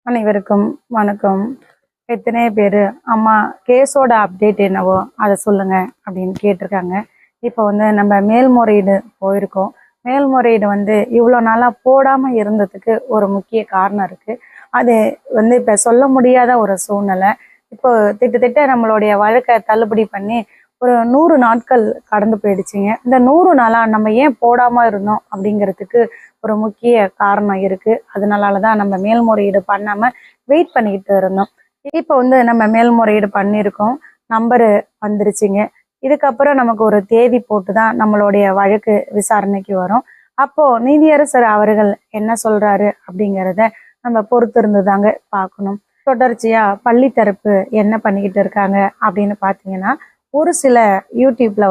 அனைவருக்கும் வணக்கம். எத்தனை பேர் அம்மா கேஸோட அப்டேட் என்னவோ அதை சொல்லுங்க அப்படின்னு கேட்டிருக்காங்க. இப்போ நம்ம மேல்முறையீடு போயிருக்கோம். மேல்முறையீடு இவ்வளோ நாளாக போடாமல் இருந்ததுக்கு ஒரு முக்கிய காரணம் இருக்குது. அது இப்போ சொல்ல முடியாத ஒரு சூழ்நிலை. இப்போ திட்டத்திட்ட நம்மளுடைய வழக்கை தள்ளுபடி பண்ணி ஒரு 100 நாட்கள் கடந்து போயிடுச்சுங்க. இந்த 100 நாளாக நம்ம ஏன் போடாமல் இருந்தோம் அப்படிங்கிறதுக்கு ஒரு முக்கிய காரணம் இருக்குது. அதனால தான் நம்ம மேல்முறையீடு பண்ணாமல் வெயிட் பண்ணிக்கிட்டு இருந்தோம். இப்போ நம்ம மேல்முறையீடு பண்ணியிருக்கோம். நம்பரு வந்துருச்சுங்க. இதுக்கப்புறம் நமக்கு ஒரு தேதி போட்டு தான் நம்மளுடைய வழக்கு விசாரணைக்கு வரும். அப்போது நீதியரசர் அவர்கள் என்ன சொல்கிறாரு அப்படிங்கிறத நம்ம பொறுத்திருந்து தாங்க பார்க்கணும். தொடர்ச்சியாக பள்ளி தரப்பு என்ன பண்ணிக்கிட்டு இருக்காங்க அப்படின்னு பார்த்தீங்கன்னா, ஒரு சில யூடியூப்ல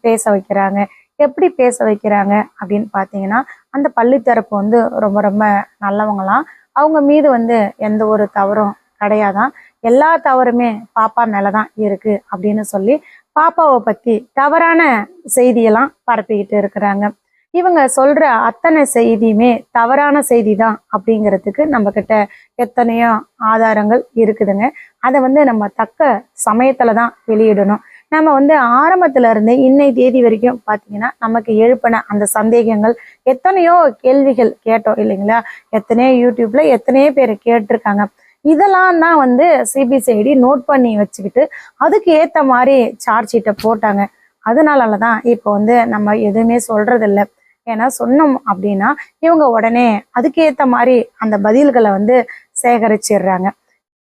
பேச வைக்கிறாங்க. எப்படி பேச வைக்கிறாங்க அப்படின்னு பார்த்தீங்கன்னா, அந்த பள்ளி தரப்பு ரொம்ப ரொம்ப நல்லவங்களாம். அவங்க மீது எந்த ஒரு தவறும் கிடையாதான். எல்லா தவறுமே பாப்பா மேலதான் இருக்கு அப்படின்னு சொல்லி பாப்பாவை பத்தி தவறான செய்தியெல்லாம் பரப்பிக்கிட்டு இருக்கிறாங்க. இவங்க சொல்ற அத்தனை செய்தியுமே தவறான செய்தி தான் அப்படிங்கிறதுக்கு நம்ம கிட்ட எத்தனையோ ஆதாரங்கள் இருக்குதுங்க. அதை நம்ம தக்க சமயத்துல தான் வெளியிடணும். நம்ம ஆரம்பத்துல இருந்து இன்னை தேதி வரைக்கும் பாத்தீங்கன்னா நமக்கு எழுப்பின அந்த சந்தேகங்கள், எத்தனையோ கேள்விகள் கேட்டோம் இல்லைங்களா? எத்தனையோ யூடியூப்ல எத்தனையோ பேர் கேட்டிருக்காங்க. இதெல்லாம் தான் சிபிசிஐடி நோட் பண்ணி வச்சுக்கிட்டு அதுக்கு ஏத்த மாதிரி சார்ஜ் ஷீட்டை போட்டாங்க. அதனாலதான் இப்போ நம்ம எதுவுமே சொல்றது இல்லை. ஏன்னா சொன்னோம் அப்படின்னா இவங்க உடனே அதுக்கேத்த மாதிரி அந்த பதில்களை சேகரிச்சிடுறாங்க.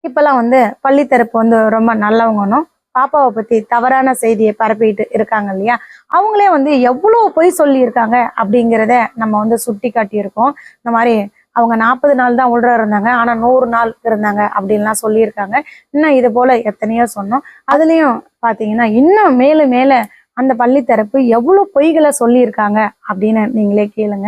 இப்பெல்லாம் பள்ளி தரப்பு ரொம்ப நல்லவங்கன்னும் பாப்பாவை பத்தி தவறான செய்தியை பரப்பிட்டு இருக்காங்க இல்லையா? அவங்களே எவ்வளவு பொய் சொல்லியிருக்காங்க அப்படிங்கிறத நம்ம சுட்டி காட்டியிருக்கோம். இந்த மாதிரி அவங்க 40 நாள் தான் உள்ள இருந்தாங்க, ஆனா 100 நாள் இருந்தாங்க அப்படின்லாம் சொல்லியிருக்காங்க. இன்னும் இது போல எத்தனையோ சொன்னோம். அதுலயும் பாத்தீங்கன்னா இன்னும் மேலும் மேல அந்த பள்ளி தரப்பு எவ்வளவு பொய்களை சொல்லியிருக்காங்க அப்படின்னு நீங்களே கேளுங்க.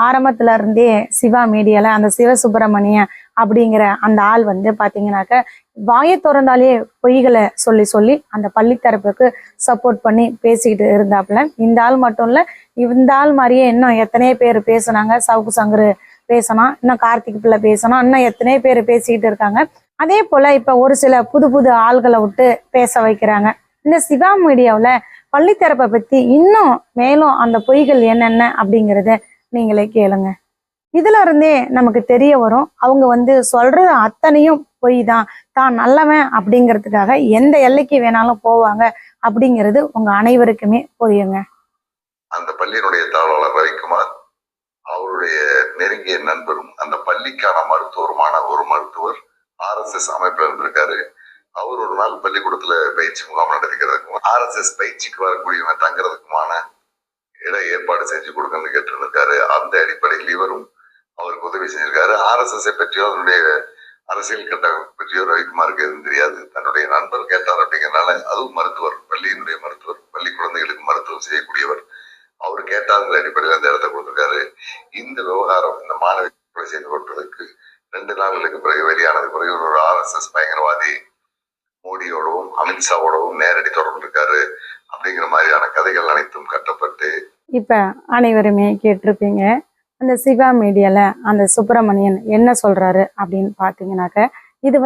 ஆரம்பத்துல இருந்தே சிவா மீடியால அந்த சிவசுப்பிரமணியன் அப்படிங்கிற அந்த ஆள் பாத்தீங்கன்னாக்க வாயை திறந்தாலே பொய்களை சொல்லி சொல்லி அந்த பள்ளி தரப்புக்கு சப்போர்ட் பண்ணி பேசிக்கிட்டு இருந்தாப்புல. இந்த ஆள் மட்டும் இல்ல, இந்த ஆள் மாதிரியே இன்னும் எத்தனையோ பேர் பேசுனாங்க. சவுக்கு சங்கரு பேசணும், இன்னும் கார்த்திக் பிள்ளை பேசணும், இன்னும் எத்தனையோ பேர் பேசிக்கிட்டு இருக்காங்க. அதே போல இப்ப ஒரு சில புது புது ஆள்களை விட்டு பேச வைக்கிறாங்க. இந்த சிவா மீடியாவில் பள்ளித்தரப்பை பத்தி இன்னும் மேலும் அந்த பொய்கள் என்னென்ன அப்படிங்கிறத நீங்களே கேளுங்க. இதுல இருந்தே நமக்கு தெரிய வரும் அவங்க சொல்றது அத்தனையும் பொய் தான். தான் நல்லவன் அப்படிங்கிறதுக்காக எந்த எல்லைக்கு வேணாலும் போவாங்க அப்படிங்கிறது உங்க அனைவருக்குமே புரியுங்க. அந்த பள்ளியினுடைய தாளர் ரவிக்குமார் அவருடைய நெருங்கிய நண்பரும் அந்த பள்ளிக்கான மருத்துவருமான ஒரு மருத்துவர் RSS அமைப்புல இருந்திருக்காரு. அவர் ஒரு நாள் பள்ளிக்கூடத்துல பயிற்சி முகாம் நடத்திக்கிறதுக்கும் RSS பயிற்சிக்கு வரக்கூடியவங்க தங்குறதுக்குமான இட ஏற்பாடு செஞ்சு கொடுக்கணும்னு கேட்டிருந்திருக்காரு. அந்த அடிப்படையில் இவரும் அவருக்கு உதவி செஞ்சிருக்காரு. RSS பற்றியோ அதனுடைய அரசியல் கட்டமைப்பு பற்றியோ ரவிக்குமாருக்கு எதுவும் தெரியாது. தன்னுடைய நண்பர் கேட்டார் அப்படிங்கிறதுனால, அதுவும் மருத்துவர், பள்ளியினுடைய மருத்துவர், பள்ளி குழந்தைகளுக்கு மருத்துவம் செய்யக்கூடியவர், அவர் கேட்டாருங்கிற அடிப்படையில் அந்த இடத்த கொடுத்திருக்காரு. இந்த விவகாரம் இந்த மாணவி கொலை செய்யப்பட்டதற்கு 2 நாட்களுக்கு பிறகு வெளியானது பிறகு ஒரு RSS பயங்கரவாதி மோடியோடவும் அமித்ஷாவோடவும் நேரடி தொடர்பு இருக்காரு அப்படிங்கிற மாதிரியான கதைகள் அனைத்தும் கட்டப்பட்டு இப்ப அனைவருமே கேட்டிருப்பீங்க. அந்த சிவா மீடியால அந்த சுப்பிரமணியன் என்ன சொல்றாரு அப்படின்னு பாத்தீங்கன்னாக்க, இது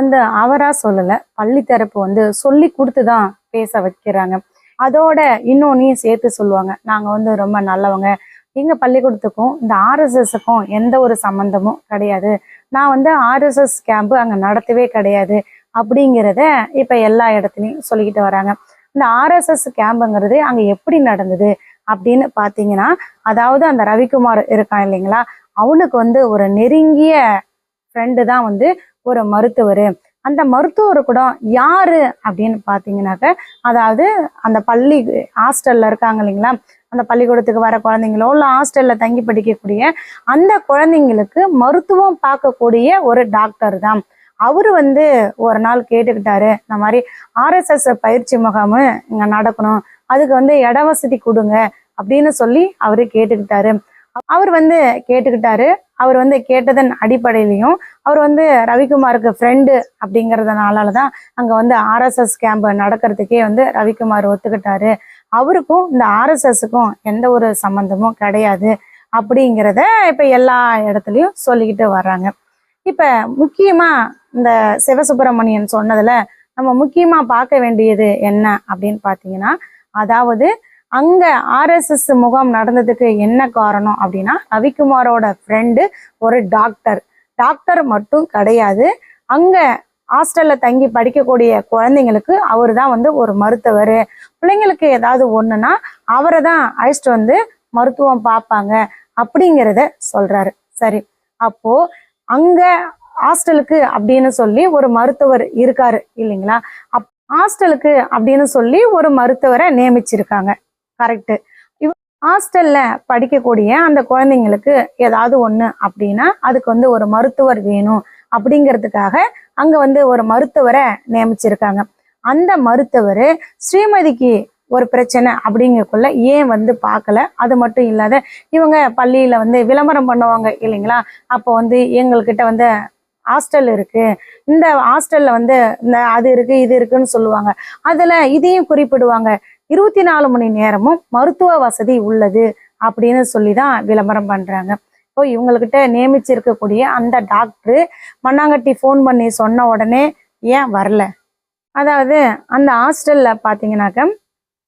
அவரா சொல்லல, பள்ளி தரப்பு சொல்லி கொடுத்துதான் பேச வைக்கிறாங்க. அதோட இன்னொன்னையும் சேர்த்து சொல்லுவாங்க, நாங்க ரொம்ப நல்லவங்க, எங்க பள்ளிக்கூடத்துக்கும் இந்த RSSக்கும் எந்த ஒரு சம்பந்தமும் கிடையாது, நான் RSS கேம்ப் அங்க நடத்தவே கிடையாது அப்படிங்கிறத இப்ப எல்லா இடத்துலையும் சொல்லிக்கிட்டு வராங்க. இந்த RSS கேம்புங்கிறது அங்க எப்படி நடந்தது அப்படின்னு பாத்தீங்கன்னா, அதாவது அந்த ரவிக்குமார் இருக்கான் இல்லைங்களா, அவனுக்கு ஒரு நெருங்கிய ஃப்ரெண்டு தான் ஒரு மருத்துவர். அந்த மருத்துவர் கூட யாரு அப்படின்னு பாத்தீங்கன்னாக்க, அதாவது அந்த பள்ளி ஹாஸ்டல்ல இருக்காங்க இல்லைங்களா, அந்த பள்ளிக்கூடத்துக்கு வர குழந்தைங்களோ இல்ல ஹாஸ்டல்ல தங்கி படிக்கக்கூடிய அந்த குழந்தைங்களுக்கு மருத்துவம் பார்க்கக்கூடிய ஒரு டாக்டர் தான். அவரு ஒரு நாள் கேட்டுக்கிட்டாரு, இந்த மாதிரி RSS பயிற்சி முகாம் இங்க நடக்கணும், அதுக்கு இட வசதி கொடுங்க அப்படின்னு சொல்லி அவரு கேட்டுக்கிட்டாரு. அவர் கேட்டுக்கிட்டாரு. அவர் கேட்டதன் அடிப்படையிலையும் அவர் ரவிக்குமாருக்கு ஃப்ரெண்டு அப்படிங்கிறதுனாலதான் அங்க RSS கேம்ப் நடக்கிறதுக்கே ரவிக்குமார் ஒத்துக்கிட்டாரு. அவருக்கும் இந்த RSSக்கும் எந்த ஒரு சம்பந்தமும் கிடையாது அப்படிங்கிறத இப்ப எல்லா இடத்துலயும் சொல்லிக்கிட்டு வர்றாங்க. இப்ப முக்கியமா இந்த சிவசுப்பிரமணியன் சொன்னதுல நம்ம முக்கியமா பார்க்க வேண்டியது என்ன அப்படின்னு பாத்தீங்கன்னா, அதாவது அங்க ஆர்எஸ்எஸ் முகாம் நடந்ததுக்கு என்ன காரணம் அப்படின்னா, ரவிக்குமாரோட ஃப்ரெண்டு ஒரு டாக்டர் மட்டும் கிடையாது. அங்க ஹாஸ்டல்ல தங்கி படிக்கக்கூடிய குழந்தைங்களுக்கு அவர் தான் வந்து ஒரு மருத்துவர். பிள்ளைங்களுக்கு ஏதாவது ஒண்ணுன்னா அவரை தான் அழைச்சிட்டு வந்து மருத்துவம் பார்ப்பாங்க அப்படிங்கிறத சொல்றாரு. சரி, அப்போ அங்க ஹாஸ்டலுக்கு அப்படின்னு சொல்லி ஒரு மருத்துவர் இருக்காரு இல்லைங்களா? ஹாஸ்டலுக்கு அப்படின்னு சொல்லி ஒரு மருத்துவரை நியமிச்சிருக்காங்க. கரெக்ட். ஹாஸ்டல்ல படிக்கக்கூடிய அந்த குழந்தைங்களுக்கு ஏதாவது ஒண்ணு அப்படின்னா அதுக்கு வந்து ஒரு மருத்துவர் வேணும் அப்படிங்கிறதுக்காக அங்க வந்து ஒரு மருத்துவரை நியமிச்சிருக்காங்க. அந்த மருத்துவர் ஸ்ரீமதிக்கு ஒரு பிரச்சனை அப்படிங்கக்குள்ள ஏன் வந்து பார்க்கல. அது மட்டும் இல்லாத இவங்க பள்ளியில வந்து விளம்பரம் பண்ணுவாங்க இல்லைங்களா? அப்போ வந்து எங்கள்கிட்ட வந்து ஹாஸ்டல் இருக்கு, இந்த ஹாஸ்டல்ல வந்து இந்த அது இருக்கு இது இருக்குன்னு சொல்லுவாங்க. அதுல இதையும் குறிப்பிடுவாங்க, 24 மணி நேரமும் மருத்துவ வசதி உள்ளது அப்படின்னு சொல்லிதான் விளம்பரம் பண்றாங்க. இப்போ இவங்ககிட்ட நியமிச்சிருக்கக்கூடிய அந்த டாக்டர் மண்ணாங்கட்டி ஃபோன் பண்ணி சொன்ன உடனே ஏன் வரல? அதாவது அந்த ஹாஸ்டல்ல பாத்தீங்கன்னாக்க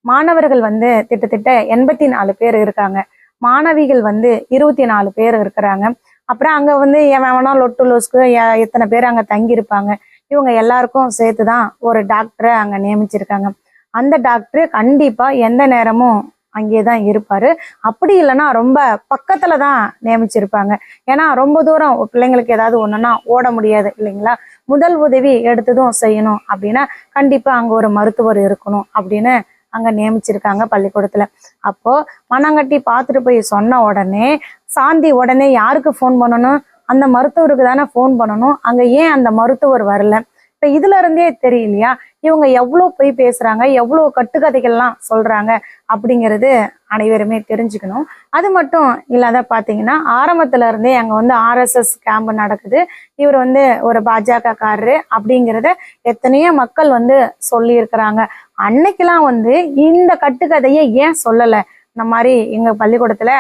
மாணவர்கள் வந்து கிட்டத்தட்ட 84 பேர் இருக்காங்க, மாணவிகள் வந்து 24 பேர் இருக்கிறாங்க. அப்புறம் அங்க வந்து எவனா லொட்டு லோஸ்க்கு எத்தனை பேர் அங்க தங்கி இருப்பாங்க. இவங்க எல்லாருக்கும் சேர்த்துதான் ஒரு டாக்டரை அங்க நியமிச்சிருக்காங்க. அந்த டாக்டர் கண்டிப்பா எந்த நேரமும் அங்கேதான் இருப்பாரு. அப்படி இல்லைன்னா ரொம்ப பக்கத்துல தான் நியமிச்சிருப்பாங்க. ஏன்னா ரொம்ப தூரம் பிள்ளைங்களுக்கு ஏதாவது ஒண்ணுன்னா ஓட முடியாது இல்லைங்களா? முதல் உதவி எடுத்ததும் செய்யணும் அப்படின்னா கண்டிப்பா அங்க ஒரு மருத்துவர் இருக்கணும் அப்படின்னு அங்க நியமிச்சிருக்காங்க பள்ளிக்கூடத்துல. அப்போ மண்ணாங்கட்டி பார்த்துட்டு போய் சொன்ன உடனே சாந்தி உடனே யாருக்கு ஃபோன் பண்ணணும்? அந்த மருத்துவருக்கு தானே ஃபோன் பண்ணணும். அங்க ஏன் அந்த மருத்துவர் வரல? இப்ப இதுல இருந்தே தெரியலையா இவங்க எவ்வளவு போய் பேசுறாங்க, எவ்வளவு கட்டுக்கதைகள்லாம் சொல்றாங்க அப்படிங்கிறது அனைவருமே தெரிஞ்சுக்கணும். அது மட்டும் இல்லாத பாத்தீங்கன்னா ஆரம்பத்துல இருந்தே அங்க வந்து ஆர்எஸ்எஸ் கேம்ப் நடக்குது, இவர் வந்து ஒரு பாஜக காரரு அப்படிங்கிறத எத்தனையோ மக்கள் வந்து சொல்லி இருக்கிறாங்க. அன்னைக்கெல்லாம் வந்து இந்த கட்டுக்கதையை ஏன் சொல்லல? இந்த மாதிரி எங்க பள்ளிக்கூடத்துல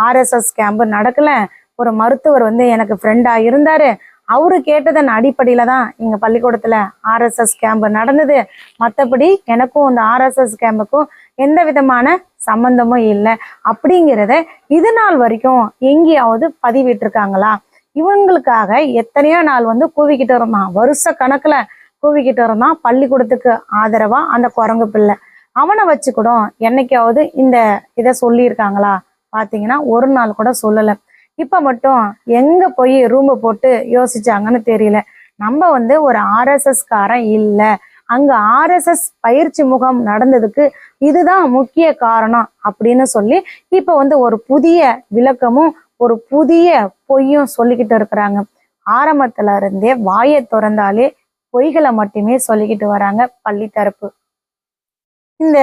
ஆர்எஸ்எஸ் கேம்ப் நடக்கல, ஒரு மருத்துவர் வந்து எனக்கு ஃப்ரெண்டா இருந்தாரு, அவரு கேட்டதன் அடிப்படையில தான் எங்க பள்ளிக்கூடத்துல ஆர்எஸ்எஸ் கேம்ப் நடந்தது. மற்றபடி எனக்கும் இந்த ஆர்எஸ்எஸ் கேம்புக்கும் எந்த விதமான சம்பந்தமும் இல்லை அப்படிங்கிறத இது நாள் வரைக்கும் எங்கேயாவது பதிவிட்டிருக்காங்களா? இவங்களுக்காக எத்தனையோ நாள் வந்து கூவிக்கிட்டு இருந்தான், வருஷ கணக்குல கூவிக்கிட்டு இருந்தான் பள்ளிக்கூடத்துக்கு ஆதரவா அந்த குரங்கு பிள்ளை. அவனை வச்சு கூட என்னைக்காவது இந்த இதை சொல்லியிருக்காங்களா? பாத்தீங்கன்னா ஒரு நாள் கூட சொல்லல. இப்ப மட்டும் எங்க போய் ரூம் போட்டு யோசிச்சாங்கன்னு தெரியல. நம்ம வந்து ஒரு ஆர்எஸ்எஸ் காரன் இல்ல, அங்க ஆர்எஸ்எஸ் பயிற்சி முகாம் நடந்ததுக்கு இதுதான் முக்கிய காரணம் அப்படின்னு சொல்லி இப்ப வந்து ஒரு புதிய விளக்கமும் ஒரு புதிய பொய்யும் சொல்லிக்கிட்டு இருக்கிறாங்க. ஆரம்பத்துல இருந்தே வாயை திறந்தாலே பொய்களை மட்டுமே சொல்லிக்கிட்டு வராங்க பள்ளி தரப்பு. இந்த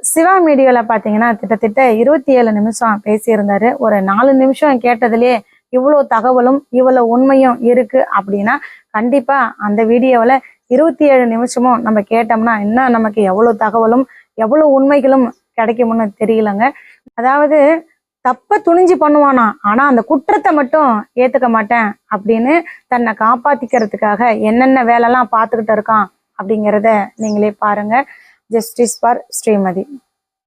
சிவா மீடியால பாத்தீங்கன்னா கிட்டத்தட்ட 27 நிமிஷம் பேசியிருந்தாரு. ஒரு 4 நிமிஷம் கேட்டதுலயே இவ்வளவு தகவலும் இவ்வளவு உண்மையும் இருக்கு அப்படின்னா கண்டிப்பா அந்த வீடியோவில் 27 நிமிஷமும் நம்ம கேட்டோம்னா இன்னும் நமக்கு எவ்வளவு தகவலும் எவ்வளவு உண்மைகளும் கிடைக்கும்னு தெரியலங்க. அதாவது தப்ப துணிஞ்சு பண்ணுவானா, ஆனா அந்த குற்றத்தை மட்டும் ஏத்துக்க மாட்டேன் அப்படின்னு தன்னை காப்பாத்திக்கிறதுக்காக என்னென்ன வேலைலாம் பார்த்துக்கிட்டு இருக்கான் அப்படிங்கிறத நீங்களே பாருங்க. Justice for Srimathi.